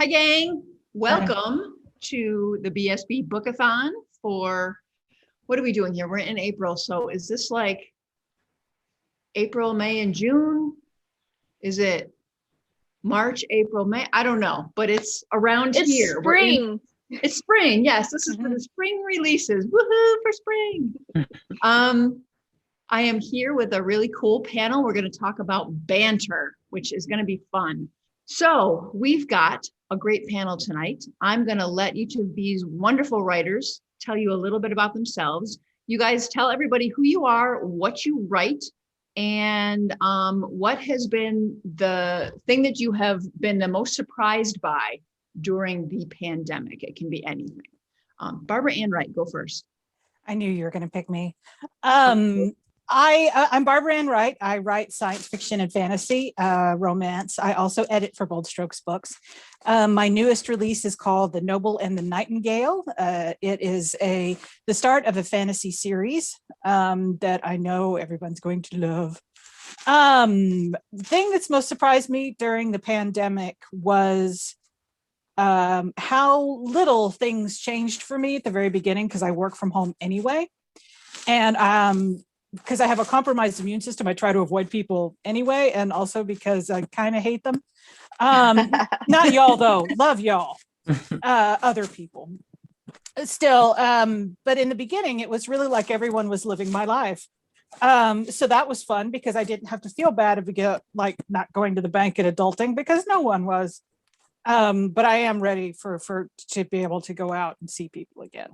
Hi, gang. Welcome to the BSB Bookathon for, what are we doing here? We're in April. So is this like April, May, and June? Is it March, April, May? I don't know, but it's around here. Spring. It's spring. Yes, this is for the spring releases. Woohoo for spring. I am here with a really cool panel. We're going to talk about banter, which is going to be fun. So we've got a great panel tonight. I'm going to let each of these wonderful writers tell you a little bit about themselves. You guys tell everybody who you are, what you write, and what has been the thing that you have been the most surprised by during the pandemic. It can be anything. Barbara Ann Wright, go first. I knew you were going to pick me. I'm Barbara Ann Wright. I write science fiction and fantasy, romance. I also edit for Bold Strokes Books. My newest release is called The Noble and the Nightingale. It is the start of a fantasy series that I know everyone's going to love. The thing that's most surprised me during the pandemic was how little things changed for me at the very beginning, because I work from home anyway. And because I have a compromised immune system, I try to avoid people anyway, and also because I kind of hate them. Not y'all though, love y'all, other people. Still, but in the beginning, it was really like everyone was living my life. So that was fun because I didn't have to feel bad about like not going to the bank and adulting, because no one was. But I am ready to be able to go out and see people again.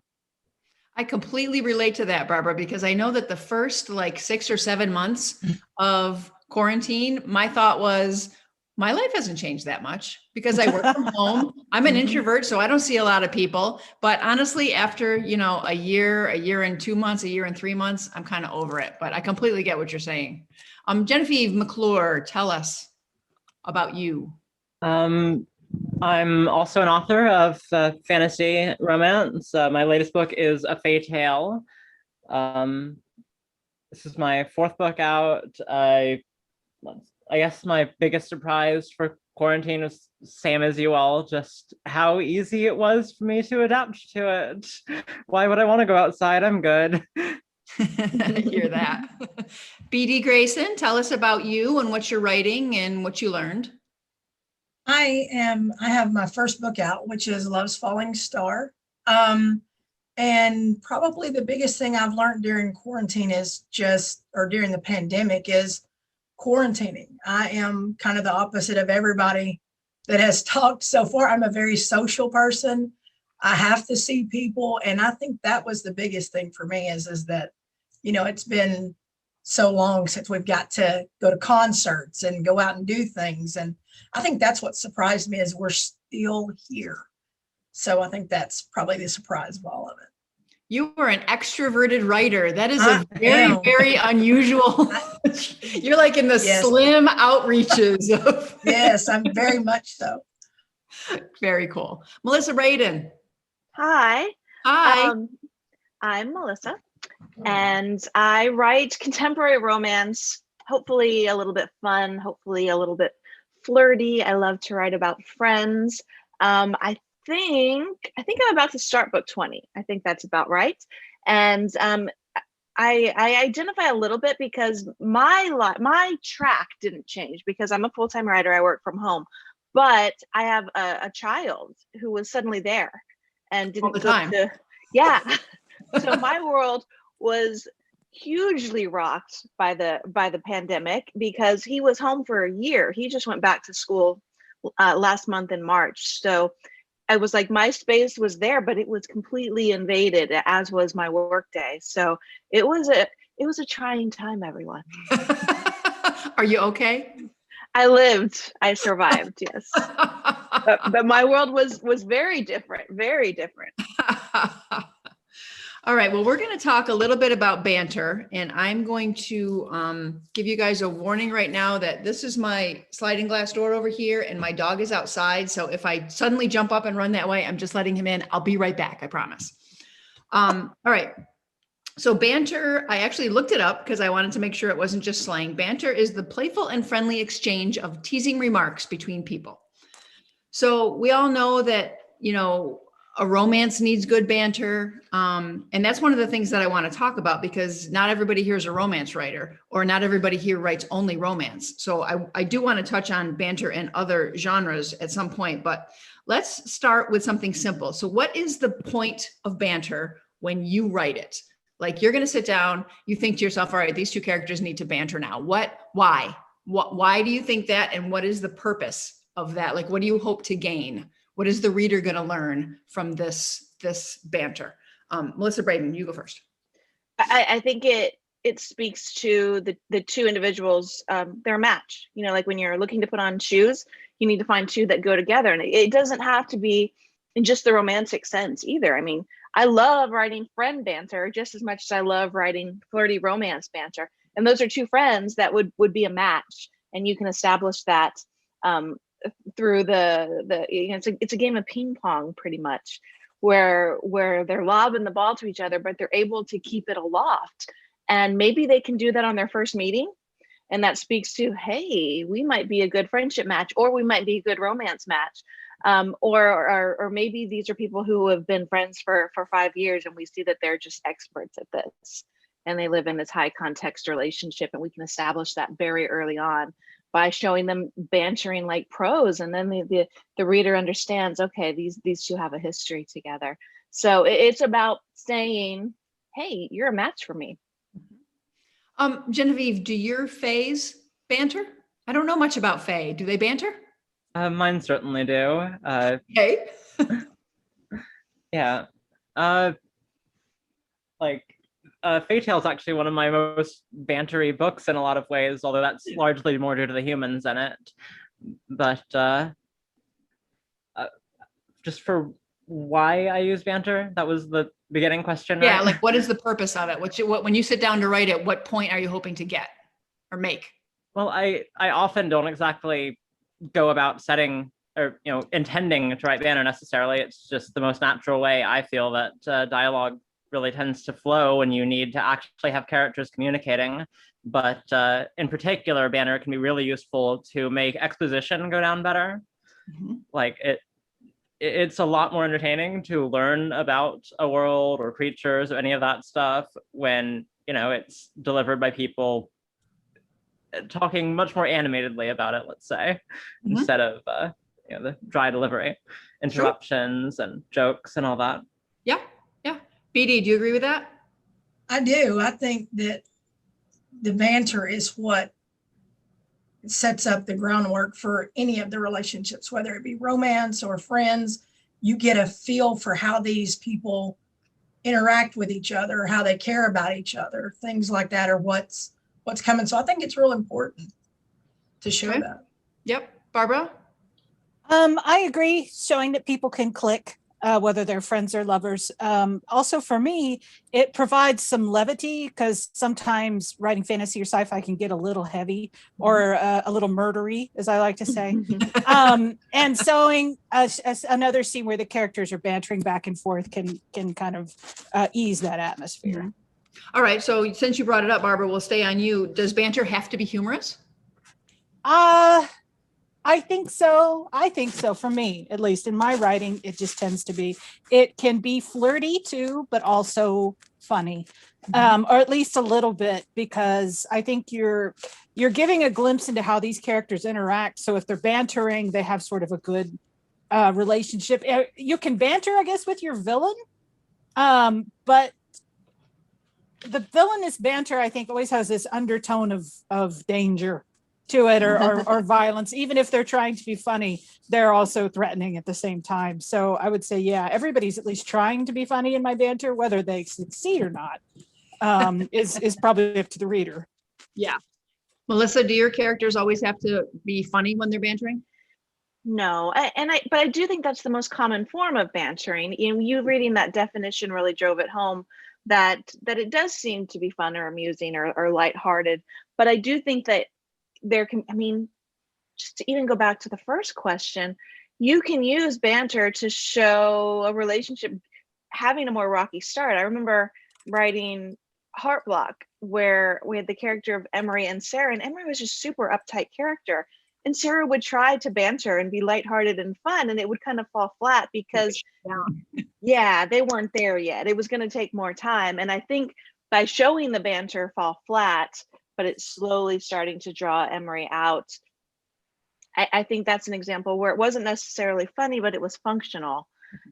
I completely relate to that, Barbara, because I know that the first like 6 or 7 months of quarantine, my thought was, my life hasn't changed that much because I work from home. I'm an introvert, so I don't see a lot of people. But honestly, after, a year and 2 months, a year and 3 months, I'm kind of over it. But I completely get what you're saying. Genevieve, McCluer, tell us about you. I'm also an author of fantasy romance. My latest book is A Fae Tale. This is my 4th book out. I guess my biggest surprise for quarantine was same as you all, just how easy it was for me to adapt to it. Why would I want to go outside? I'm good. I hear that. BD Grayson, tell us about you and what you're writing and what you learned. I have my first book out, which is Love's Falling Star. And probably the biggest thing I've learned during quarantine during the pandemic is quarantining. I am kind of the opposite of everybody that has talked so far. I'm a very social person. I have to see people. And I think that was the biggest thing for me is that, it's been so long since we've got to go to concerts and go out and do things. And I think that's what surprised me is we're still here. So I think that's probably the surprise of all of it. You were an extroverted writer. That is a very, very unusual. You're like in the slim outreaches of. Yes, I'm very much so. Very cool. Melissa Brayden. Hi. Hi. I'm Melissa, and I write contemporary romance, hopefully a little bit fun, hopefully a little bit flirty. I love to write about friends. I think I'm about to start book 20. I think that's about right. And I identify a little bit because my track didn't change because I'm a full-time writer. I work from home, but I have a child who was suddenly there and didn't all the time. Yeah. So my world was hugely rocked by the pandemic because he was home for a year. He just went back to school last month in March. So I was like, my space was there, but it was completely invaded, as was my work day. So it was a trying time, everyone. Are you okay? I lived. I survived. Yes. but my world was very different. Very different. All right, well, we're going to talk a little bit about banter, and I'm going to give you guys a warning right now that this is my sliding glass door over here, and my dog is outside. So if I suddenly jump up and run that way, I'm just letting him in. I'll be right back, I promise. All right, so banter, I actually looked it up because I wanted to make sure it wasn't just slang. Banter is the playful and friendly exchange of teasing remarks between people. So we all know that, you know, a romance needs good banter. And that's one of the things that I want to talk about, because not everybody here is a romance writer, or not everybody here writes only romance. So I do want to touch on banter and other genres at some point, but let's start with something simple. So what is the point of banter when you write it? Like, you're going to sit down, you think to yourself, all right, these two characters need to banter now. Why do you think that? And what is the purpose of that? Like, what do you hope to gain? What is the reader going to learn from this banter? Melissa, Brayden, you go first. I think it speaks to the two individuals, their match. You know, like when you're looking to put on shoes, you need to find two that go together. And it doesn't have to be in just the romantic sense either. I mean, I love writing friend banter just as much as I love writing flirty romance banter. And those are two friends that would be a match. And you can establish that through the you know, it's a game of ping pong pretty much, where they're lobbing the ball to each other, but they're able to keep it aloft. And maybe they can do that on their first meeting. And that speaks to, hey, we might be a good friendship match, or we might be a good romance match. Or maybe these are people who have been friends for 5 years, and we see that they're just experts at this. And they live in this high context relationship, and we can establish that very early on by showing them bantering like pros. And then the reader understands, okay, these two have a history together. So it's about saying, hey, you're a match for me. Genevieve, do your fays banter? I don't know much about fae. Do they banter? Mine certainly do. Okay. Yeah. Fairy Tale is actually one of my most bantery books in a lot of ways, although that's largely more due to the humans in it. But just for why I use banter, that was the beginning question, right? Yeah, like, what is the purpose of it? What when you sit down to write it, what point are you hoping to get or make? Well, I often don't exactly go about setting or, you know, intending to write banter necessarily. It's just the most natural way I feel that dialogue really tends to flow when you need to actually have characters communicating. But in particular, banter can be really useful to make exposition go down better. Mm-hmm. Like it's a lot more entertaining to learn about a world or creatures or any of that stuff when, you know, it's delivered by people talking much more animatedly about it, let's say, Mm-hmm. instead of you know, the dry delivery, interruptions and jokes and all that. Yeah. BD, do you agree with that? I do. I think that the banter is what sets up the groundwork for any of the relationships, whether it be romance or friends. You get a feel for how these people interact with each other, how they care about each other, things like that, or what's coming. So I think it's real important to show that. Yep. Barbara? I agree, showing that people can click, whether they're friends or lovers. Also for me, it provides some levity, because sometimes writing fantasy or sci-fi can get a little heavy or a little murdery, as I like to say. And showing another scene where the characters are bantering back and forth can kind of ease that atmosphere. Mm-hmm. All right. So since you brought it up, Barbara, we'll stay on you. Does banter have to be humorous? I think so. For me, at least in my writing, it just tends to be. It can be flirty too, but also funny, or at least a little bit, because I think you're giving a glimpse into how these characters interact. So if they're bantering, they have sort of a good relationship. You can banter, I guess, with your villain, but the villainous banter, I think, always has this undertone of danger to it, or violence. Even if they're trying to be funny, they're also threatening at the same time. So I would say, yeah, everybody's at least trying to be funny in my banter. Whether they succeed or not is probably up to the reader. Yeah. Melissa, do your characters always have to be funny when they're bantering? No, but I do think that's the most common form of bantering. You reading that definition really drove it home that it does seem to be fun or amusing or lighthearted. But I do think that there can, I mean, just to even go back to the first question, you can use banter to show a relationship having a more rocky start. I remember writing Heart Block, where we had the character of Emery and Sarah, and Emery was just super uptight character. and Sarah would try to banter and be lighthearted and fun, and it would kind of fall flat because yeah, they weren't there yet. It was going to take more time. And I think by showing the banter fall flat, but it's slowly starting to draw Emery out, I think that's an example where it wasn't necessarily funny, but it was functional.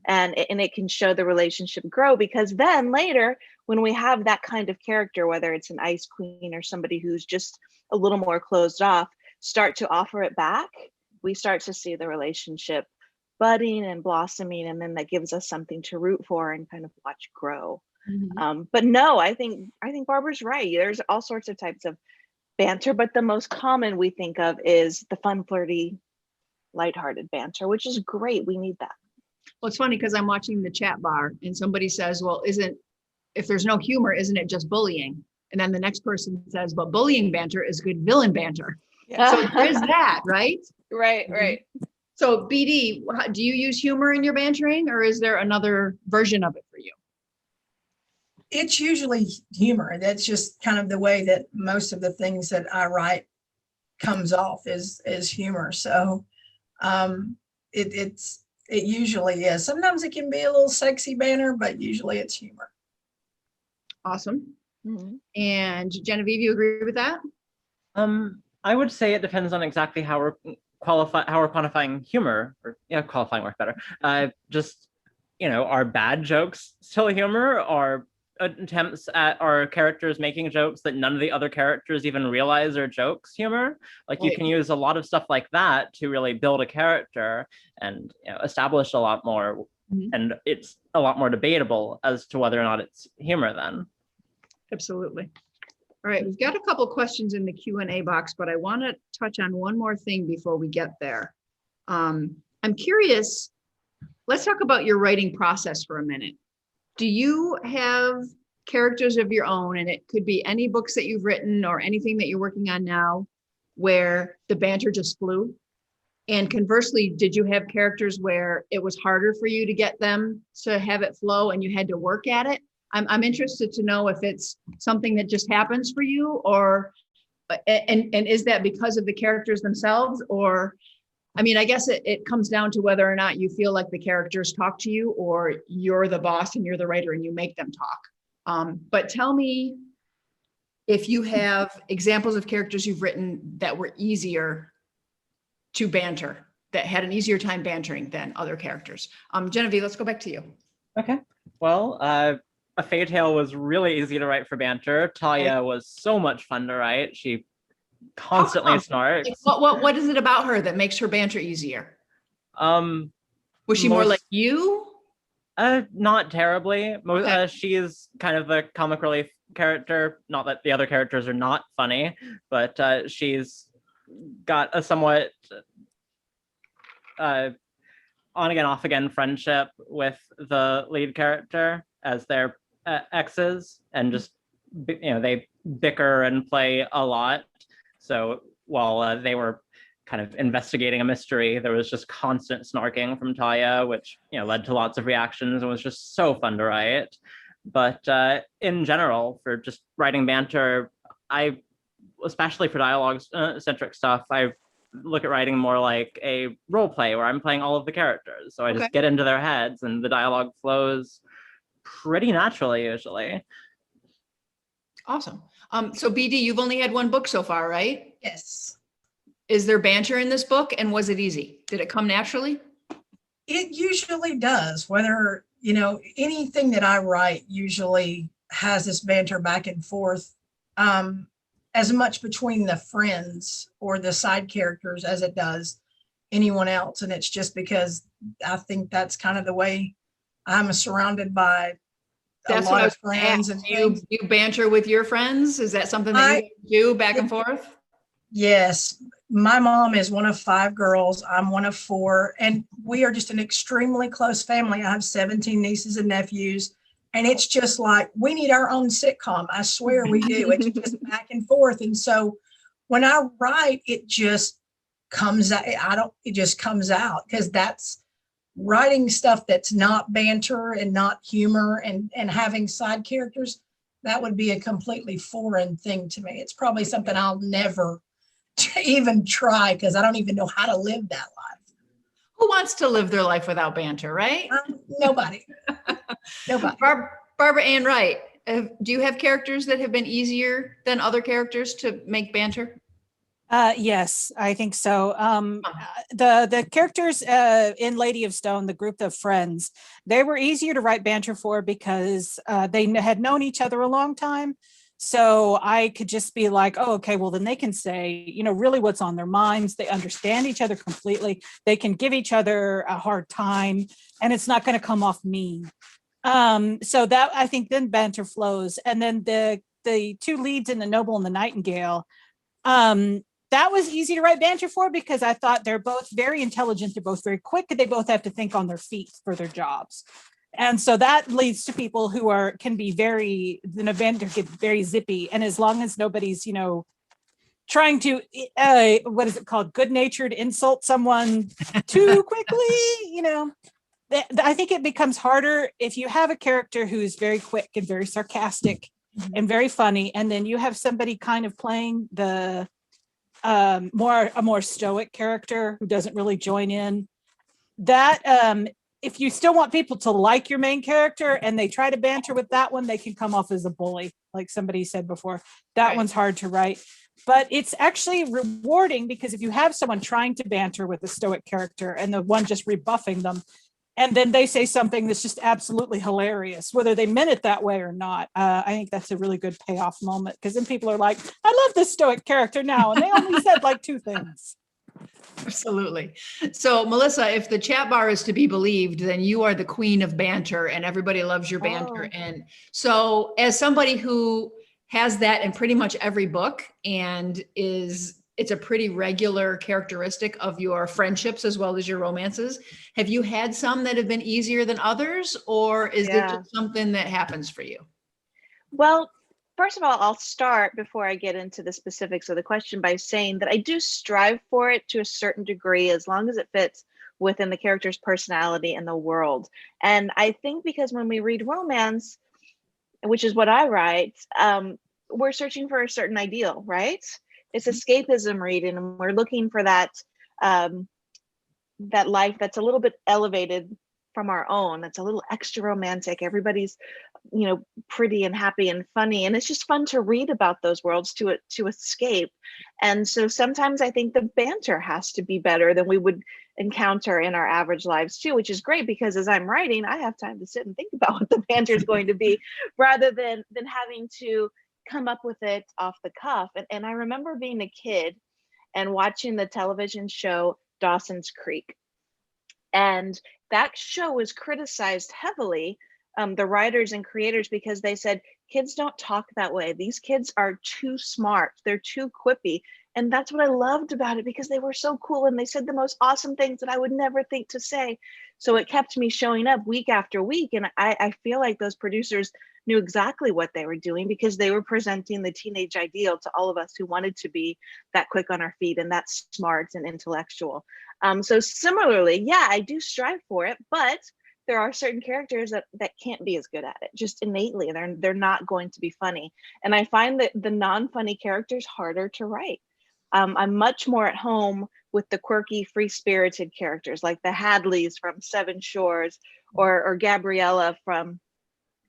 And it can show the relationship grow, because then later, when we have that kind of character, whether it's an ice queen or somebody who's just a little more closed off, start to offer it back, we start to see the relationship budding and blossoming, and then that gives us something to root for and kind of watch grow. But no, I think Barbara's right. There's all sorts of types of banter, but the most common we think of is the fun, flirty, lighthearted banter, which is great. We need that. Well, it's funny because I'm watching the chat bar and somebody says, well, if there's no humor, isn't it just bullying? And then the next person says, but bullying banter is good villain banter. Yeah. So there is that, right? Right. So BD, do you use humor in your bantering, or is there another version of it for you? It's usually humor. That's just kind of the way that most of the things that I write comes off is humor. So it usually is. Sometimes it can be a little sexy banter, but usually it's humor. Awesome. And Genevieve, you agree with that? I would say it depends on exactly how we're quantifying humor, or qualifying work better. Are bad jokes still humor, or attempts at our characters making jokes that none of the other characters even realize are jokes humor? Like, you can use a lot of stuff like that to really build a character and establish a lot more. And it's a lot more debatable as to whether or not it's humor then. Absolutely. All right, we've got a couple questions in the Q&A box, but I want to touch on one more thing before we get there. I'm curious, let's talk about your writing process for a minute. Do you have characters of your own, and it could be any books that you've written or anything that you're working on now, where the banter just flew? And conversely, did you have characters where it was harder for you to get them to have it flow and you had to work at it? I'm interested to know if it's something that just happens for you, or and is that because of the characters themselves? Or, I mean, I guess it comes down to whether or not you feel like the characters talk to you, or you're the boss and you're the writer and you make them talk. But tell me if you have examples of characters you've written that were easier to banter, that had an easier time bantering than other characters. Genevieve, let's go back to you. Okay. Well, A Fairy Tale was really easy to write for banter. Talia was so much fun to write. She constantly snarks. Like, what is it about her that makes her banter easier? Was she more like you? Not terribly. She is kind of the comic relief character. Not that the other characters are not funny, but she's got a somewhat on again, off again friendship with the lead character as their exes, and just they bicker and play a lot. So while they were kind of investigating a mystery, there was just constant snarking from Talia, which led to lots of reactions and was just so fun to write. But in general, for just writing banter, especially for dialogue centric stuff, I look at writing more like a role play where I'm playing all of the characters. So I just get into their heads and the dialogue flows pretty naturally usually. Awesome. So BD, you've only had one book so far, right? Yes. Is there banter in this book, and was it easy? Did it come naturally? It usually does. Whether, anything that I write usually has this banter back and forth, as much between the friends or the side characters as it does anyone else. And it's just because I think that's kind of the way I'm surrounded by a lot of friends. And you banter with your friends? Is that something that you do back and forth? Yes. My mom is one of 5 girls. I'm one of 4. And we are just an extremely close family. I have 17 nieces and nephews. And it's just like, we need our own sitcom. I swear we do. It's just back and forth. And so when I write, it just comes out. It just comes out, because that's writing stuff that's not banter and not humor and having side characters. That would be a completely foreign thing to me. It's probably something I'll never to even try because I don't even know how to live that life. Who wants to live their life without banter, right? Nobody. Nobody. Barbara Ann Wright, do you have characters that have been easier than other characters to make banter? Yes, I think so. The characters in Lady of Stone, the group of friends, they were easier to write banter for because they had known each other a long time. So I could just be like, oh, okay, well, then they can say, you know, really what's on their minds. They understand each other completely. They can give each other a hard time and it's not going to come off mean. So that I think then banter flows. And then the two leads in The Noble and the Nightingale, that was easy to write banter for because I thought they're both very intelligent. They're both very quick. They both have to think on their feet for their jobs. And so that leads to people who can be very, the banter get very zippy. And as long as nobody's, you know, trying to, what is it called? Good-natured insult someone too quickly, you know, I think it becomes harder if you have a character who's very quick and very sarcastic and very funny. And then you have somebody kind of playing a more stoic character who doesn't really join in. That if you still want people to like your main character and they try to banter with that one, they can come off as a bully, like somebody said before. That one's hard to write, but it's actually rewarding because if you have someone trying to banter with a stoic character and the one just rebuffing them, and then they say something that's just absolutely hilarious, whether they meant it that way or not. I think that's a really good payoff moment because then people are like, I love this stoic character now. And they only said like two things. Absolutely. So Melissa, if the chat bar is to be believed, then you are the queen of banter and everybody loves your banter. Oh. And so as somebody who has that in pretty much every book and it's a pretty regular characteristic of your friendships as well as your romances, have you had some that have been easier than others, or is it just something that happens for you? Well, first of all, I'll start before I get into the specifics of the question by saying that I do strive for it to a certain degree, as long as it fits within the character's personality and the world. And I think because when we read romance, which is what I write, we're searching for a certain ideal, right? It's escapism reading, and we're looking for that that life that's a little bit elevated from our own, that's a little extra romantic. Everybody's, you know, pretty and happy and funny, and it's just fun to read about those worlds to escape. And so sometimes I think the banter has to be better than we would encounter in our average lives too, which is great because as I'm writing, I have time to sit and think about what the banter is going to be rather than having to come up with it off the cuff. And I remember being a kid and watching the television show Dawson's Creek. And that show was criticized heavily, the writers and creators, because they said, kids don't talk that way. These kids are too smart. They're too quippy. And that's what I loved about it, because they were so cool and they said the most awesome things that I would never think to say. So it kept me showing up week after week. And I feel like those producers knew exactly what they were doing, because they were presenting the teenage ideal to all of us who wanted to be that quick on our feet and that smart and intellectual. So similarly, yeah, I do strive for it, but there are certain characters that can't be as good at it, just innately. They're not going to be funny. And I find that the non-funny characters harder to write. I'm much more at home with the quirky, free-spirited characters like the Hadleys from Seven Shores or Gabriella from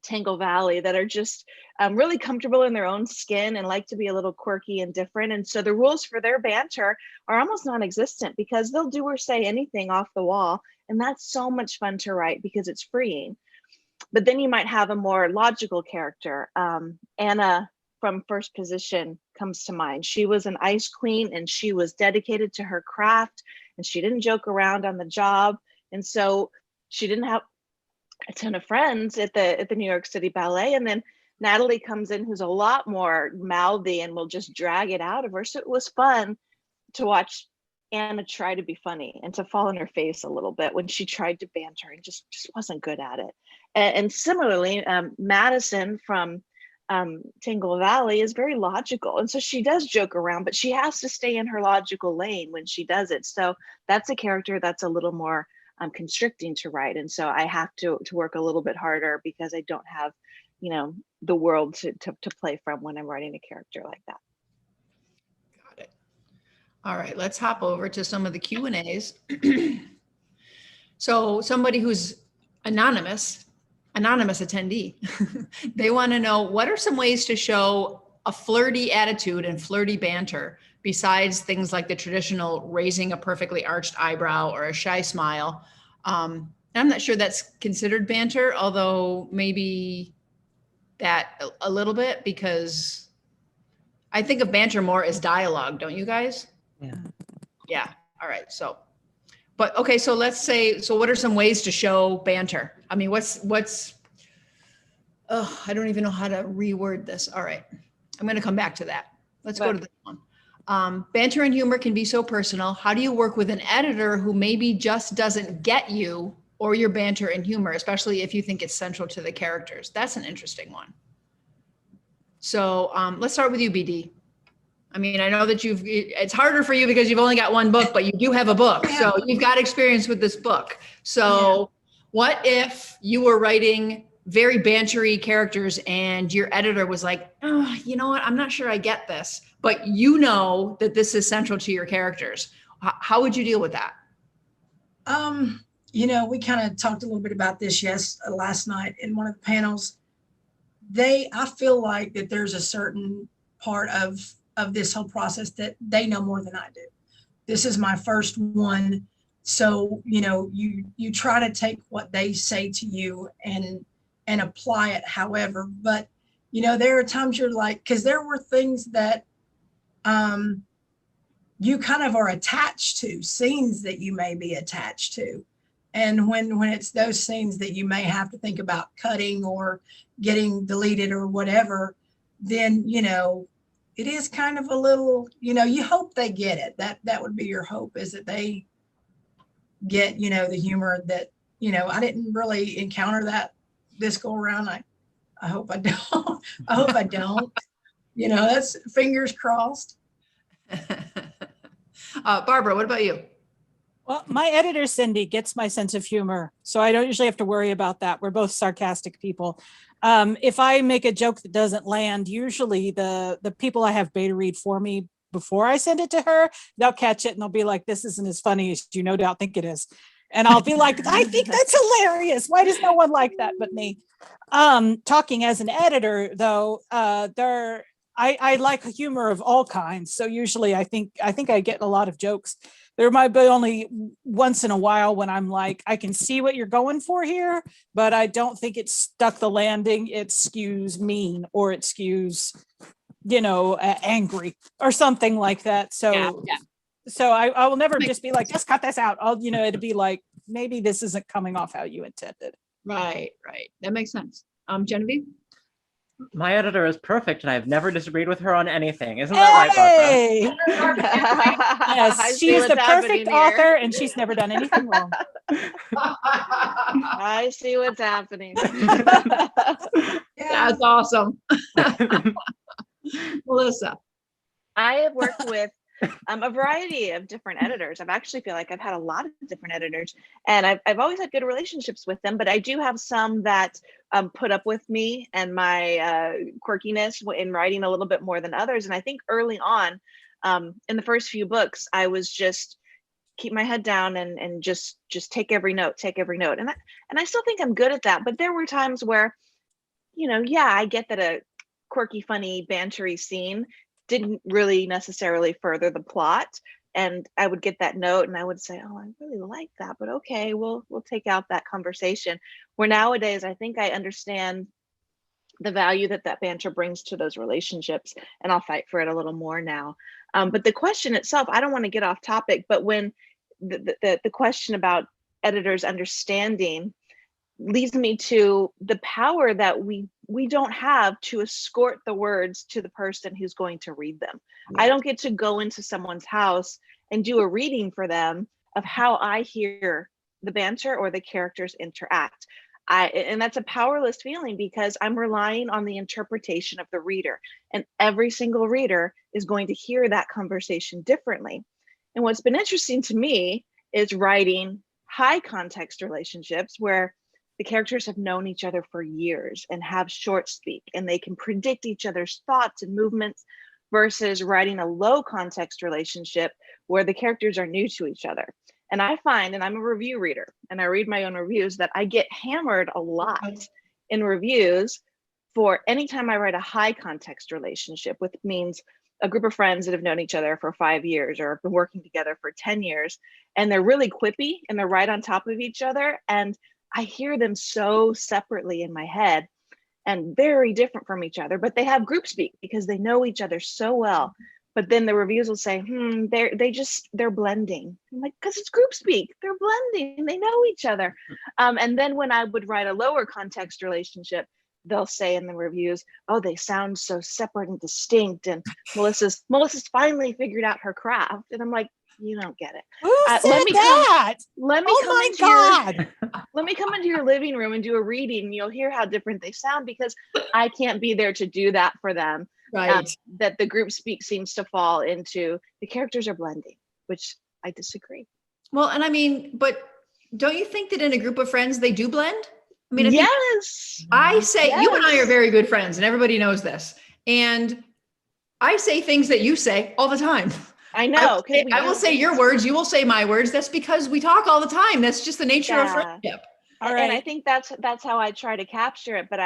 Tangle Valley, that are just really comfortable in their own skin and like to be a little quirky and different. And so the rules for their banter are almost non-existent, because they'll do or say anything off the wall. And that's so much fun to write because it's freeing. But then you might have a more logical character. Anna from First Position comes to mind. She was an ice queen and she was dedicated to her craft and she didn't joke around on the job. And so she didn't have a ton of friends at the New York City Ballet. And then Natalie comes in, who's a lot more mouthy and will just drag it out of her. So it was fun to watch Anna try to be funny and to fall on her face a little bit when she tried to banter and just wasn't good at it. And similarly, Madison from Tangle Valley is very logical. And so she does joke around, but she has to stay in her logical lane when she does it. So that's a character that's a little more constricting to write. And so I have to work a little bit harder because I don't have, you know, the world to play from when I'm writing a character like that. Got it. All right, let's hop over to some of the Q&As. So somebody who's anonymous attendee, they want to know, what are some ways to show a flirty attitude and flirty banter besides things like the traditional raising a perfectly arched eyebrow or a shy smile? I'm not sure that's considered banter, although maybe that a little bit, because I think of banter more as dialogue, don't you guys? Yeah. Yeah. All right. So, but okay. So let's say, so what are some ways to show banter? I mean, oh, I don't even know how to reword this. All right. I'm going to come back to that. Let's go to this one. Banter and humor can be so personal. How do you work with an editor who maybe just doesn't get you or your banter and humor, especially if you think it's central to the characters? That's an interesting one. So let's start with you, BD. I mean, I know that it's harder for you because you've only got one book, but you do have a book. So you've got experience with this book. So what if you were writing very bantery characters and your editor was like, oh, you know what? I'm not sure I get this, but you know that this is central to your characters. How would you deal with that? You know, we kind of talked a little bit about this last night in one of the panels. I feel like that there's a certain part of this whole process that they know more than I do. This is my first one. So, you know, you try to take what they say to you and apply it however, but you know, there are times you're like, because there were things that you kind of are attached to, scenes that you may be attached to. And when it's those scenes that you may have to think about cutting or getting deleted or whatever, then, you know, it is kind of a little, you know, you hope they get it. That would be your hope, is that they get, you know, the humor that, you know, I didn't really encounter that this go around. I hope I don't. I hope I don't. You know, that's fingers crossed. Barbara, what about you? Well, my editor, Cindy, gets my sense of humor, so I don't usually have to worry about that. We're both sarcastic people. If I make a joke that doesn't land, usually the people I have beta read for me before I send it to her, they'll catch it and they'll be like, this isn't as funny as you no doubt think it is. And I'll be like, I think that's hilarious. Why does no one like that but me? Talking as an editor, though, I like humor of all kinds. So usually I think I get a lot of jokes. There might be only once in a while when I'm like, I can see what you're going for here, but I don't think it stuck the landing. It skews mean, or it skews, you know, angry or something like that. So, so I will never just be like, just cut this out. You know, it'd be like, maybe this isn't coming off how you intended. Right. That makes sense. Genevieve? My editor is perfect, and I've never disagreed with her on anything. Isn't that right, Barbara? Yes, she is the perfect author, and she's never done anything wrong. I see what's happening. That's awesome. Melissa? I have worked with a variety of different editors. I've actually feel like I've had a lot of different editors, and I've always had good relationships with them, but I do have some that put up with me and my quirkiness in writing a little bit more than others. And I think early on, in the first few books, I was just keep my head down and just take every note. And I still think I'm good at that. But there were times where, you know, I get that a quirky, funny, bantery scene didn't really necessarily further the plot. And I would get that note and I would say, oh, I really like that, but okay, we'll take out that conversation. Where nowadays, I think I understand the value that banter brings to those relationships, and I'll fight for it a little more now. But the question itself, I don't want to get off topic, but when the question about editors understanding leads me to the power that we don't have to escort the words to the person who's going to read them. I don't get to go into someone's house and do a reading for them of how I hear the banter or the characters interact. And that's a powerless feeling, because I'm relying on the interpretation of the reader, and every single reader is going to hear that conversation differently. And what's been interesting to me is writing high context relationships where the characters have known each other for years and have short speak, and they can predict each other's thoughts and movements versus writing a low context relationship where the characters are new to each other. And I find, and I'm a review reader and I read my own reviews, that I get hammered a lot in reviews for anytime I write a high context relationship, which means a group of friends that have known each other for 5 years or have been working together for 10 years, and they're really quippy and they're right on top of each other. And I hear them so separately in my head and very different from each other, but they have group speak because they know each other so well. But then the reviews will say, they're blending. I'm like, because it's group speak, they're blending, they know each other. And then when I would write a lower context relationship, they'll say in the reviews, oh, they sound so separate and distinct. And Melissa's finally figured out her craft. And I'm like, you don't get it. Who said that? Let me come into your living room and do a reading. And you'll hear how different they sound because I can't be there to do that for them. Right. That the group speak seems to fall into the characters are blending, which I disagree. Well, and I mean, but don't you think that in a group of friends, they do blend? I mean, yes. I say, you and I are very good friends and everybody knows this. And I say things that you say all the time. I know. I will say your words, you will say my words. That's because we talk all the time. That's just the nature of friendship. All right. And I think that's how I try to capture it, but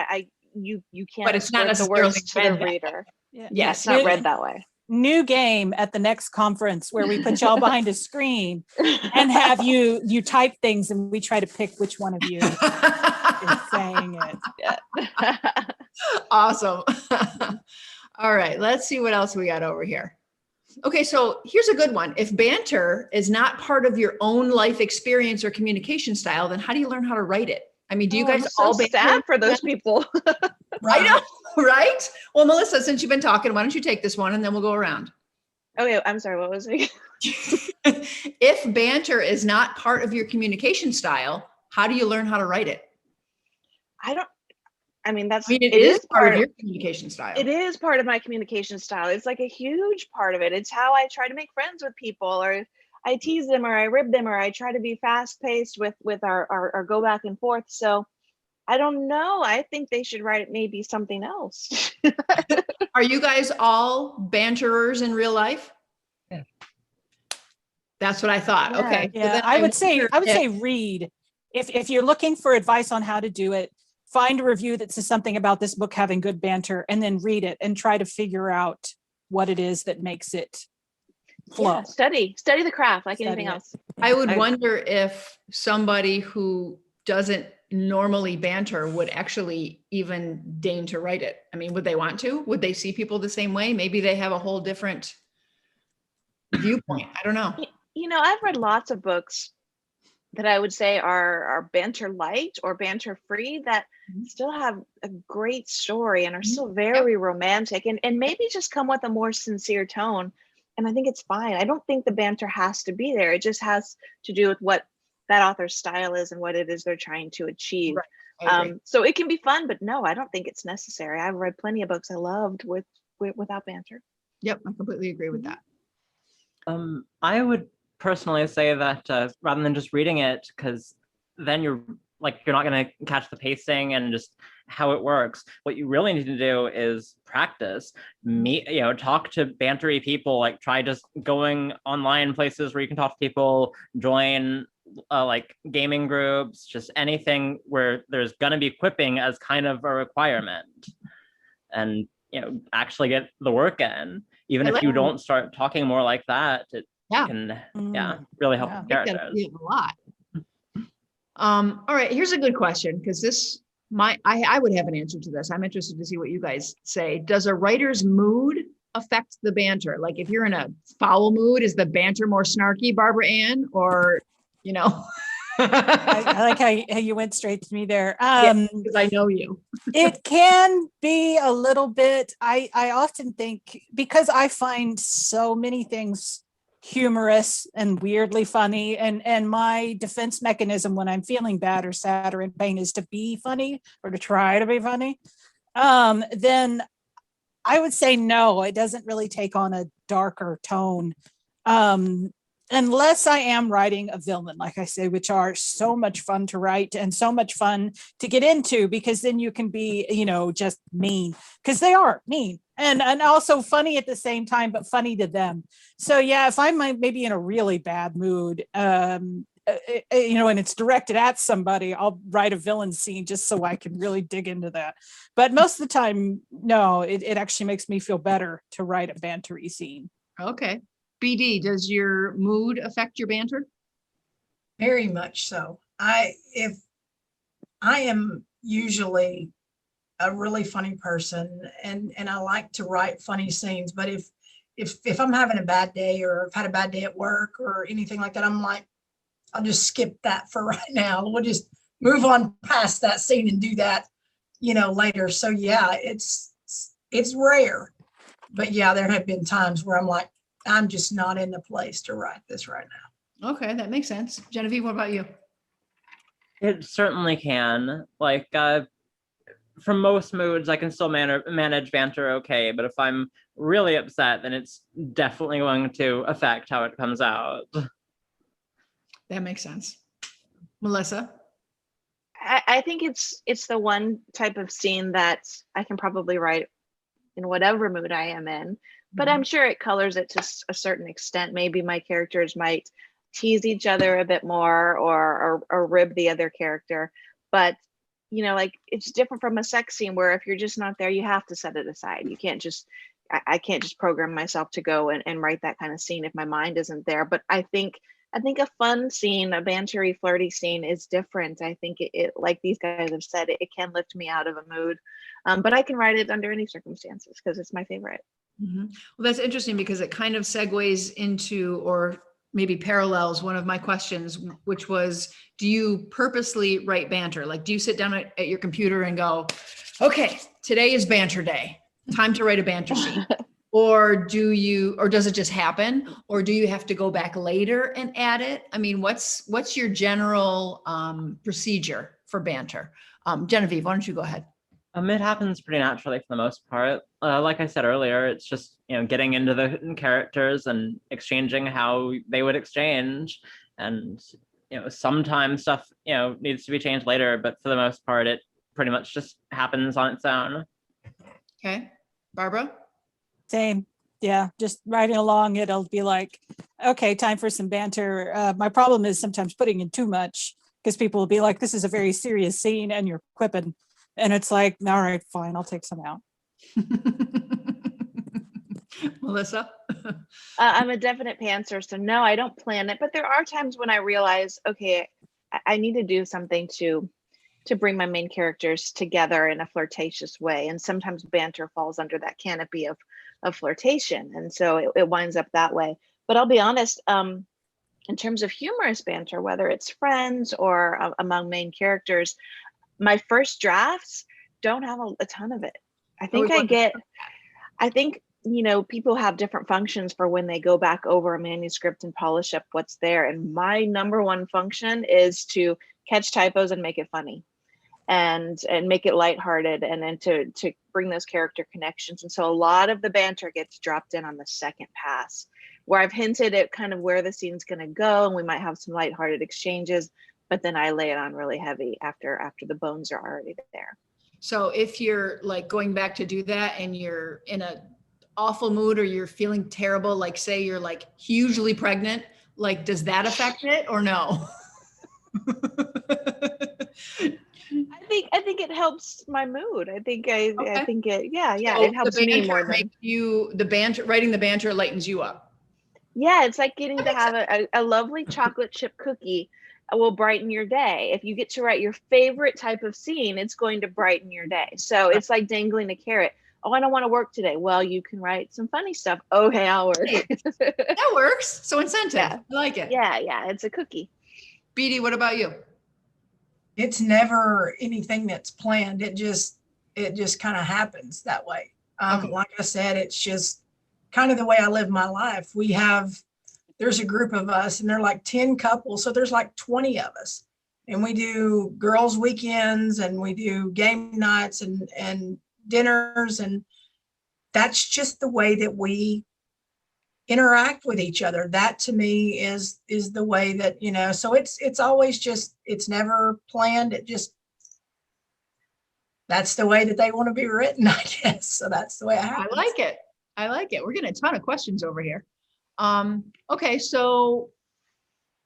you can't. But it's not necessarily the words to the reader. Yeah. It's not read that way. New game at the next conference where we put y'all behind a screen and have you type things and we try to pick which one of you is saying it. Yeah. Awesome. All right, let's see what else we got over here. Okay, so here's a good one. If banter is not part of your own life experience or communication style, then how do you learn how to write it? I mean, do you guys all banter? Sad for those people? I know, right? Well, Melissa, since you've been talking, why don't you take this one and then we'll go around. Okay, I'm sorry, what was it? If banter is not part of your communication style, how do you learn how to write it? It is part of your communication style. It is part of my communication style. It's like a huge part of it. It's how I try to make friends with people, or I tease them, or I rib them, or I try to be fast paced with our go back and forth. So I don't know. I think they should write it maybe something else. Are you guys all banterers in real life? Yeah. That's what I thought. Yeah, okay. Yeah, So I would say read. If you're looking for advice on how to do it, find a review that says something about this book having good banter and then read it and try to figure out what it is that makes it flow. Yeah, study the craft like anything else. I would wonder if somebody who doesn't normally banter would actually even deign to write it. I mean, would they want to? Would they see people the same way? Maybe they have a whole different viewpoint. I don't know. You know, I've read lots of books that I would say are banter light or banter free that still have a great story and are still very romantic and maybe just come with a more sincere tone. And I think it's fine. I don't think the banter has to be there. It just has to do with what that author's style is and what it is they're trying to achieve. Right. So it can be fun, but no, I don't think it's necessary. I've read plenty of books I loved without banter. Yep, I completely agree with that. I would personally say that rather than just reading it, because then you're not going to catch the pacing and just how it works. What you really need to do is practice. Talk to bantery people. Like try just going online places where you can talk to people. Join like gaming groups. Just anything where there's going to be quipping as kind of a requirement, and actually get the work in. Even if you don't start talking more like that, it can really help the characters. A lot. All right, here's a good question, because I would have an answer to this. I'm interested to see what you guys say. Does a writer's mood affect the banter? Like if you're in a foul mood, is the banter more snarky, Barbara Ann, or I like how you went straight to me there. Because I know you. It can be a little bit. I often think, because I find so many things humorous and weirdly funny, and my defense mechanism when I'm feeling bad or sad or in pain is to be funny or to try to be funny, then I would say no, it doesn't really take on a darker tone, unless I am writing a villain, like I say, which are so much fun to write and so much fun to get into, because then you can be just mean, because they are mean. and also funny at the same time, but funny to them. So yeah, if I'm maybe in a really bad mood, you know, and it's directed at somebody, I'll write a villain scene just so I can really dig into that. But most of the time, no, it actually makes me feel better to write a bantery scene. Okay. BD, does your mood affect your banter? Very much so. If I am usually a really funny person and I like to write funny scenes, but if I'm having a bad day or I've had a bad day at work or anything like that, I'm like, I'll just skip that for right now. We'll just move on past that scene and do that, you know, later. So yeah, it's rare, but yeah, there have been times where I'm like, I'm just not in the place to write this right now. Okay, that makes sense. Genevieve, what about you? It certainly can. Like, for most moods, I can still manage banter okay, but if I'm really upset, then it's definitely going to affect how it comes out. That makes sense. Melissa? I think it's the one type of scene that I can probably write in whatever mood I am in, but I'm sure it colors it to a certain extent. Maybe my characters might tease each other a bit more or rib the other character, but you know, like it's different from a sex scene where if you're just not there, you have to set it aside. You can't just, I can't just program myself to go and write that kind of scene if my mind isn't there. But I think a fun scene, a bantery, flirty scene is different. I think it like these guys have said, it can lift me out of a mood, but I can write it under any circumstances because it's my favorite. Well, that's interesting because it kind of segues into, or maybe parallels one of my questions, which was, do you purposely write banter? Like, do you sit down at your computer and go, okay, today is banter day, time to write a banter scene? Or does it just happen? Or do you have to go back later and add it? I mean, what's your general procedure for banter? Genevieve, why don't you go ahead? It happens pretty naturally for the most part. Like I said earlier, it's just, you know, getting into the characters and exchanging how they would exchange. And, you know, sometimes stuff, you know, needs to be changed later, but for the most part, it pretty much just happens on its own. Okay. Barbara? Same. Yeah, just writing along, it'll be like, okay, time for some banter. My problem is sometimes putting in too much because people will be like, this is a very serious scene and you're quipping. And it's like, all right, fine, I'll take some out. Melissa? I'm a definite pantser, so no, I don't plan it. But there are times when I realize, okay, I need to do something to bring my main characters together in a flirtatious way. And sometimes banter falls under that canopy of flirtation. And so it winds up that way. But I'll be honest, in terms of humorous banter, whether it's friends or among main characters, my first drafts don't have a ton of it. I think, you know, people have different functions for when they go back over a manuscript and polish up what's there. And my number one function is to catch typos and make it funny and make it lighthearted, and then to bring those character connections. And so a lot of the banter gets dropped in on the second pass, where I've hinted at kind of where the scene's going to go, and we might have some lighthearted exchanges, but then I lay it on really heavy after the bones are already there. So if you're like going back to do that and you're in a awful mood or you're feeling terrible, like say you're like hugely pregnant, like does that affect it or no? I think it helps my mood. I think it So it helps me more than writing the banter lightens you up. Yeah, it's like getting to have a lovely chocolate chip cookie will brighten your day. If you get to write your favorite type of scene, it's going to brighten your day. So it's like dangling a carrot. Oh, I don't want to work today. Well, you can write some funny stuff. Okay, I'll work. That works. So incentive. Yeah. I like it. Yeah, it's a cookie. BD, what about you? It's never anything that's planned. It just kind of happens that way. Okay. Like I said, it's just kind of the way I live my life. There's a group of us and they're like 10 couples. So there's like 20 of us, and we do girls' weekends and we do game nights and dinners. And that's just the way that we interact with each other. That to me is the way that, you know, so it's always just, it's never planned. that's the way that they want to be written, I guess. So that's the way it I happens. like it. I like it. We're getting a ton of questions over here. Okay, so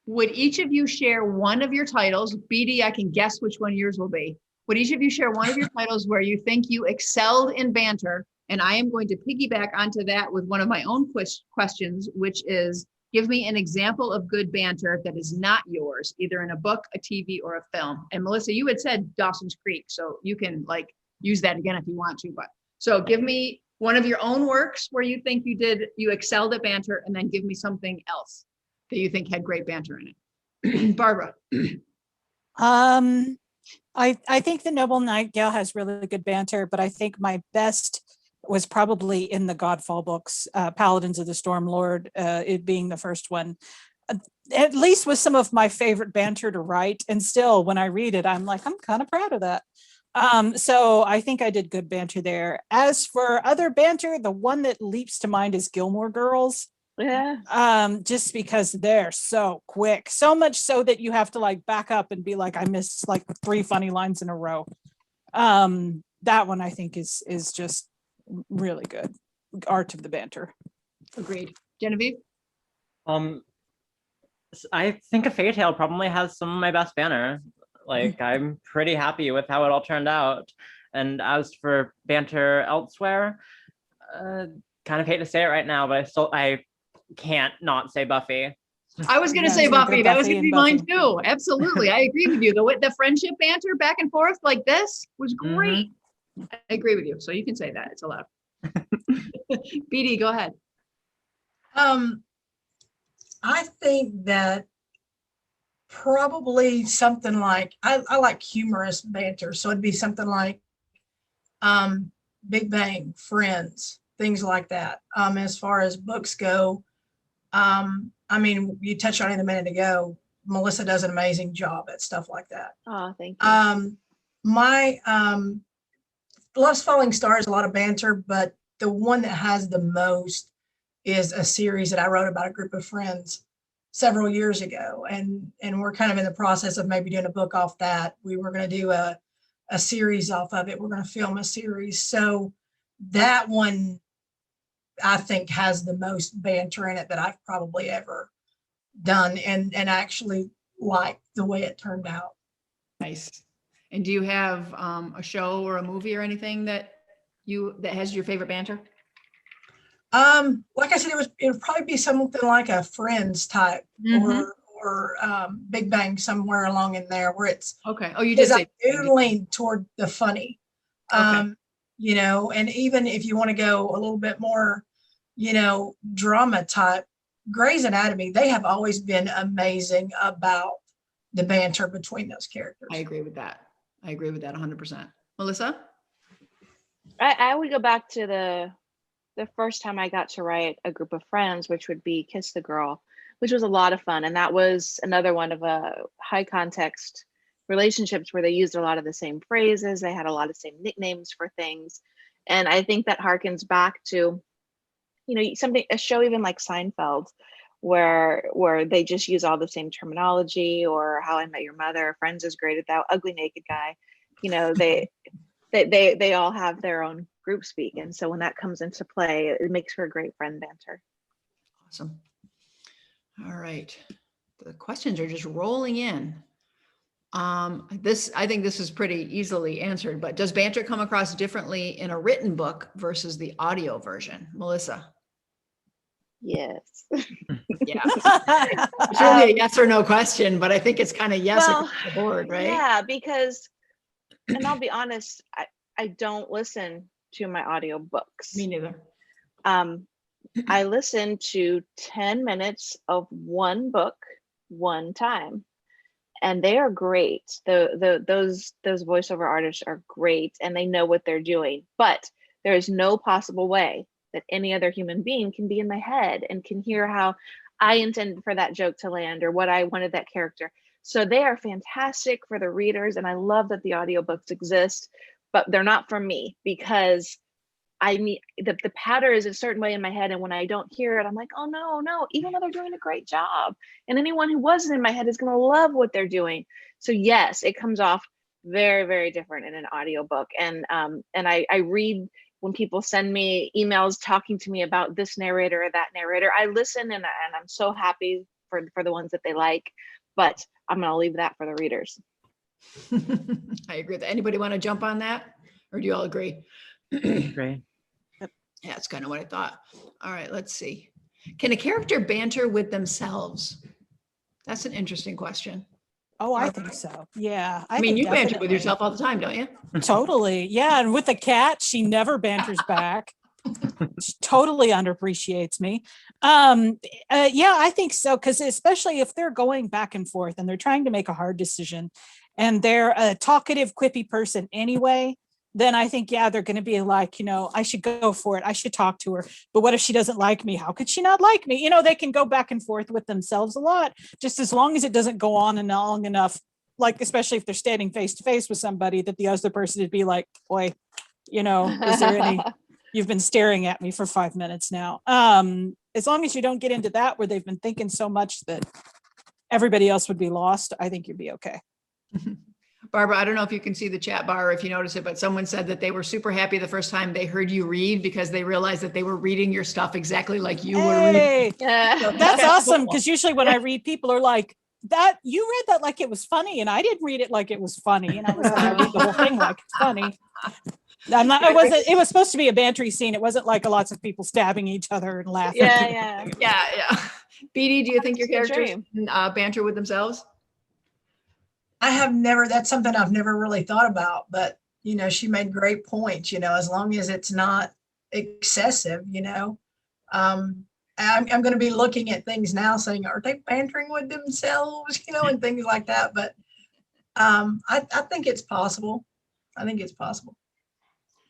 would each of you share one of your titles? BD, I can guess which one yours will be. Would each of you share one of your titles where you think you excelled in banter? And I am going to piggyback onto that with one of my own questions, which is, give me an example of good banter that is not yours, either in a book, a TV, or a film. And Melissa, you had said Dawson's Creek, so you can like use that again if you want to. But so give me one of your own works where you think you excelled at banter, and then give me something else that you think had great banter in it. Barbara. I think the Noble Nightingale has really good banter, but I think my best was probably in the Godfall books, Paladins of the Stormlord, it being the first one. At least with some of my favorite banter to write. And still, when I read it, I'm like, I'm kind of proud of that. So I think I did good banter there. As for other banter, the one that leaps to mind is Gilmore Girls. Yeah. Just because they're so quick, so much so that you have to like back up and be like, I missed like 3 funny lines in a row. That one I think is just really good. Art of the Banter. Agreed. Genevieve? I think a Fairy Tale probably has some of my best banter. Like, I'm pretty happy with how it all turned out. And as for banter elsewhere, kind of hate to say it right now, but I can't not say Buffy. I was going to say Buffy. That was going to be mine too. Absolutely. I agree with you. The friendship banter back and forth like this was great. I agree with you. So you can say that. It's allowed. BD, go ahead. I think that probably something like, I like humorous banter. So it'd be something like Big Bang, Friends, things like that. As far as books go, I mean, you touched on it a minute ago. Melissa does an amazing job at stuff like that. Oh, thank you. My Lost Falling Stars, a lot of banter, but the one that has the most is a series that I wrote about a group of friends several years ago. And we're kind of in the process of maybe doing a book off that. We were going to do a series off of it. We're going to film a series. So that one, I think, has the most banter in it that I've probably ever done, and actually like the way it turned out. Nice. And do you have a show or a movie or anything that has your favorite banter? Like I said, it would probably be something like a Friends type, or Big Bang, somewhere along in there where it's okay. Oh, you did say I do lean toward the funny. Okay. You know, and even if you want to go a little bit more, you know, drama type, Grey's Anatomy, they have always been amazing about the banter between those characters. I agree with that. 100%. Melissa? I would go back to the first time I got to write a group of friends, which would be Kiss the Girl, which was a lot of fun. And that was another one of high context relationships where they used a lot of the same phrases. They had a lot of same nicknames for things. And I think that harkens back to, you know, a show even like Seinfeld, where they just use all the same terminology, or How I Met Your Mother, Friends is great at that, Ugly Naked Guy. You know, they all have their own group speak. And so when that comes into play, it makes for a great friend banter. Awesome. All right. The questions are just rolling in. I think this is pretty easily answered, but does banter come across differently in a written book versus the audio version? Melissa? Yes. Yeah. It's really a yes or no question, but I think it's kind of yes across the board, right? Yeah, because, and I'll be honest, I don't listen to my audio books. Me neither. I listen to 10 minutes of one book one time, and they are great. Those voiceover artists are great, and they know what they're doing, but there is no possible way that any other human being can be in my head and can hear how I intended for that joke to land or what I wanted that character. So they are fantastic for the readers, and I love that the audiobooks exist, but they're not for me, because I mean, the patter is a certain way in my head, and when I don't hear it, I'm like, oh no, even though they're doing a great job, and anyone who wasn't in my head is going to love what they're doing. So yes, it comes off very, very different in an audiobook. And I read when people send me emails talking to me about this narrator or that narrator. I listen and I'm so happy for the ones that they like, but I'm going to leave that for the readers. I agree with that. Anybody want to jump on that, or do you all agree? Great. Yeah, that's kind of what I thought. All right, let's see. Can a character banter with themselves? That's an interesting question. Oh, I think so. Yeah. I mean, think you banter with definitely. yourself all the time, don't you? Totally. Yeah. And with the cat, she never banters back. She totally underappreciates me. Yeah, I think so. Because especially if they're going back and forth and they're trying to make a hard decision and they're a talkative, quippy person anyway, then I think, yeah, they're going to be like, I should go for it. I should talk to her. But what if she doesn't like me? How could she not like me? They can go back and forth with themselves a lot, just as long as it doesn't go on and long enough, like, especially if they're standing face to face with somebody, that the other person would be like, boy, is there any, you've been staring at me for 5 minutes now. As long as you don't get into that where they've been thinking so much that everybody else would be lost, I think you'd be okay. Barbara, I don't know if you can see the chat bar, if you notice it, but someone said that they were super happy the first time they heard you read because they realized that they were reading your stuff exactly like you were reading. Yeah. That's awesome. Because usually when I read, people are like, that you read that like it was funny, and I didn't read it like it was funny. And I was like, I read the whole thing like it's funny. It was supposed to be a bantery scene. It wasn't like lots of people stabbing each other and laughing. Yeah. BD, do you think your That's a characters banter with themselves? That's something I've never really thought about, but she made great points, as long as it's not excessive, I'm going to be looking at things now saying, are they bantering with themselves, and things like that. But I think it's possible.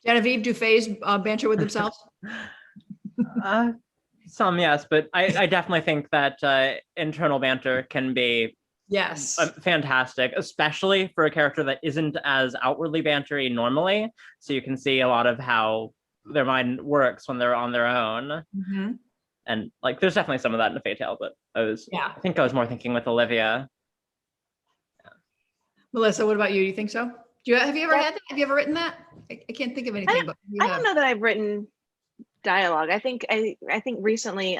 Genevieve, do fays banter with themselves? Some, yes, but I definitely think that internal banter can be fantastic, especially for a character that isn't as outwardly bantery normally. So you can see a lot of how their mind works when they're on their own. Mm-hmm. And like, there's definitely some of that in the Fey Tale, but I think I was more thinking with Olivia. Yeah. Melissa, what about you? Do you think so? Have you ever had that? Have you ever written that? I can't think of anything, but I don't know that I've written dialogue. I think recently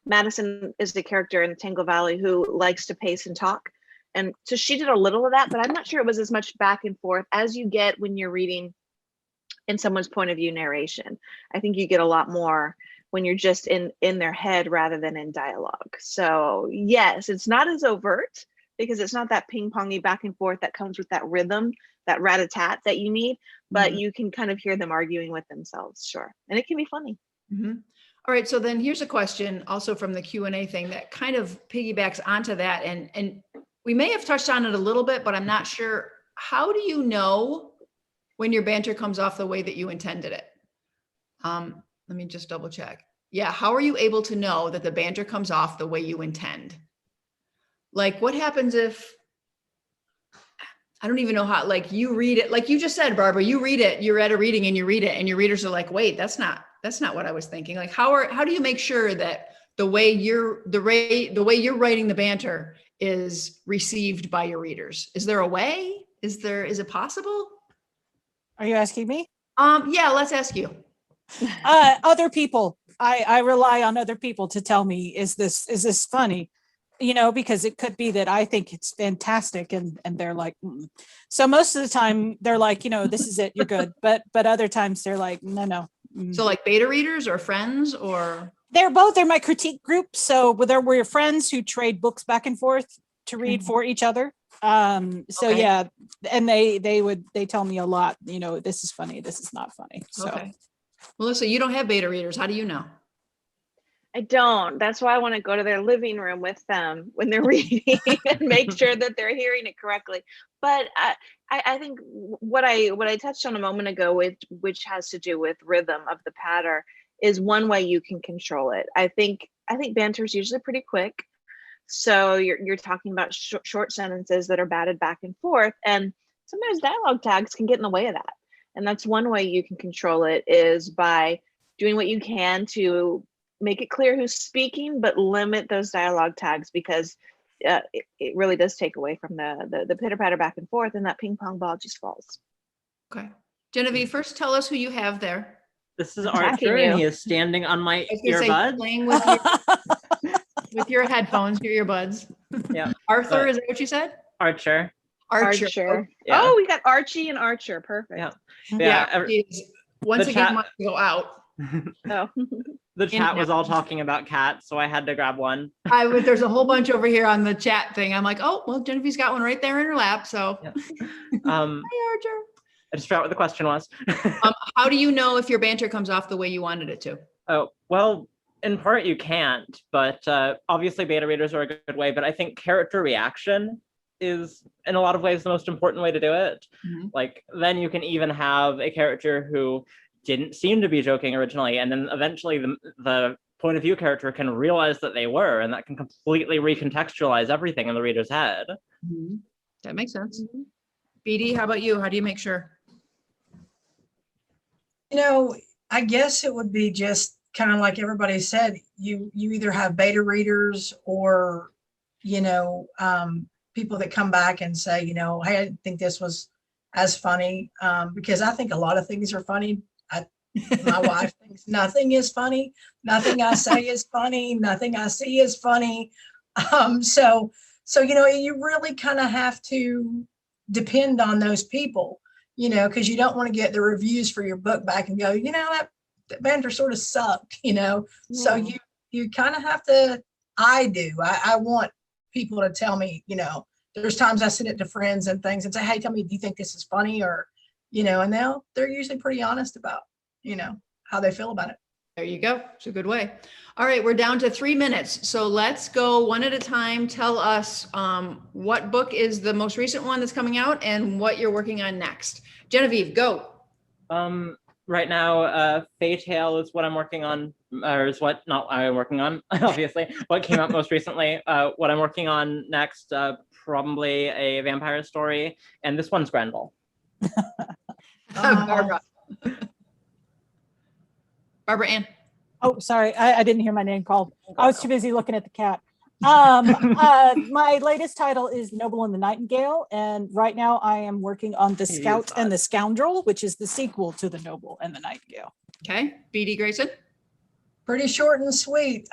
Madison is the character in Tangle Valley who likes to pace and talk. And so she did a little of that, but I'm not sure it was as much back and forth as you get when you're reading in someone's point of view narration. I think you get a lot more when you're just in their head rather than in dialogue. So yes, it's not as overt because it's not that ping-pongy back and forth that comes with that rhythm, that rat-a-tat that you need, but you can kind of hear them arguing with themselves, sure. And it can be funny. Mm-hmm. All right, so then here's a question also from the Q&A thing that kind of piggybacks onto that. And we may have touched on it a little bit, but I'm not sure. How do you know when your banter comes off the way that you intended it? Let me just double check. Yeah, how are you able to know that the banter comes off the way you intend? Like, what happens if, I don't even know how, like, you read it, like you just said, Barbara, you read it, you're at a reading and you read it and your readers are like, wait, that's not what I was thinking. Like, how do you make sure that the way you're writing the banter is received by your readers? Is there a way? Is it possible? Are you asking me? Yeah, let's ask you. Other people. I rely on other people to tell me, is this funny? Because it could be that I think it's fantastic and they're like, So most of the time they're like, this is it, you're good. But other times they're like, no. So like beta readers or friends or? They're my critique group. So we're your friends who trade books back and forth to read for each other. Yeah, and they tell me a lot, this is funny, this is not funny. So. Okay. Melissa, you don't have beta readers. How do you know? I don't. That's why I want to go to their living room with them when they're reading and make sure that they're hearing it correctly. But I think what I touched on a moment ago, which has to do with rhythm of the patter, is one way you can control it. I think banter is usually pretty quick. So you're talking about short sentences that are batted back and forth, and sometimes dialogue tags can get in the way of that. And that's one way you can control it, is by doing what you can to make it clear who's speaking, but limit those dialogue tags, because it really does take away from the pitter patter back and forth, and that ping pong ball just falls. Okay. Genevieve, first tell us who you have there. This is Attacking Archer, and you. he is standing on my I was gonna say, earbuds. playing with your headphones, your earbuds. Yeah. Arthur, But- is that what you said? Archer. Archer. Yeah. Oh, we got Archie and Archer. Perfect. Yeah. Yeah. Geez. Once the again, chat- must go out. Oh. The chat was all talking about cats, so I had to grab one. There's a whole bunch over here on the chat thing. I'm like, oh, well, Genevieve's got one right there in her lap. So, Yeah. hi, Archer. I just forgot what the question was. How do you know if your banter comes off the way you wanted it to? Oh, well, in part you can't, but obviously beta readers are a good way, but I think character reaction is in a lot of ways the most important way to do it. Mhm. Like, then you can even have a character who didn't seem to be joking originally, and then eventually the point of view character can realize that they were, and that can completely recontextualize everything in the reader's head. Mhm. That makes sense. BD, how about you? How do you make sure? I guess it would be just kind of like everybody said, you either have beta readers or, people that come back and say, hey, I didn't think this was as funny, because I think a lot of things are funny. My wife thinks nothing is funny. Nothing I say is funny. Nothing I see is funny. So, you really kind of have to depend on those people, because you don't want to get the reviews for your book back and go, that banter sort of sucked, So you kind of have to, I want people to tell me, there's times I send it to friends and things and say, hey, tell me, do you think this is funny? Or, and they're usually pretty honest about, how they feel about it. There you go. It's a good way. All right, we're down to 3 minutes. So let's go one at a time. Tell us what book is the most recent one that's coming out and what you're working on next. Genevieve, go. Right now, Tale is what I'm working on, or is what not I'm working on, obviously. What came out most recently. What I'm working on next, probably a vampire story, and this one's Grenville. Barbara. Barbara Ann. Oh, sorry, I didn't hear my name called. I was too busy looking at the cat. My latest title is Noble and the Nightingale, and right now I am working on The Scout and the Scoundrel, which is the sequel to The Noble and the Nightingale. Okay. BD Grayson. Pretty short and sweet.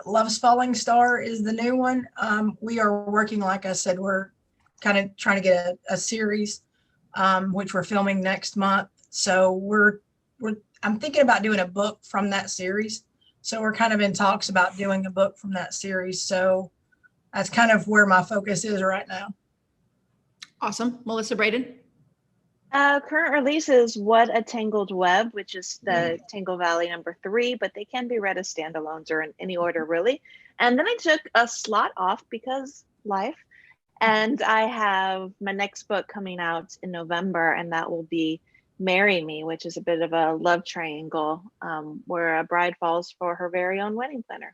Love's Falling Star is the new one. We are working, like I said, we're kind of trying to get a series, which we're filming next month. So I'm thinking about doing a book from that series. So we're kind of in talks about doing a book from that series. So that's kind of where my focus is right now. Awesome. Melissa Brayden. Current release is What a Tangled Web, which is the Tangle Valley #3, but they can be read as standalones or in any order, really. And then I took a slot off because life. And I have my next book coming out in November, and that will be Marry Me, which is a bit of a love triangle where a bride falls for her very own wedding planner.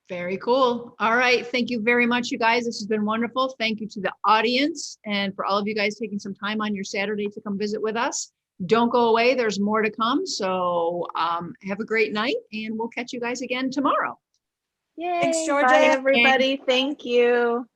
Very cool. All right. Thank you very much, you guys. This has been wonderful. Thank you to the audience and for all of you guys taking some time on your Saturday to come visit with us. Don't go away. There's more to come. So have a great night, and we'll catch you guys again tomorrow. Yay. Thanks, Georgia. Bye, everybody. Thank you.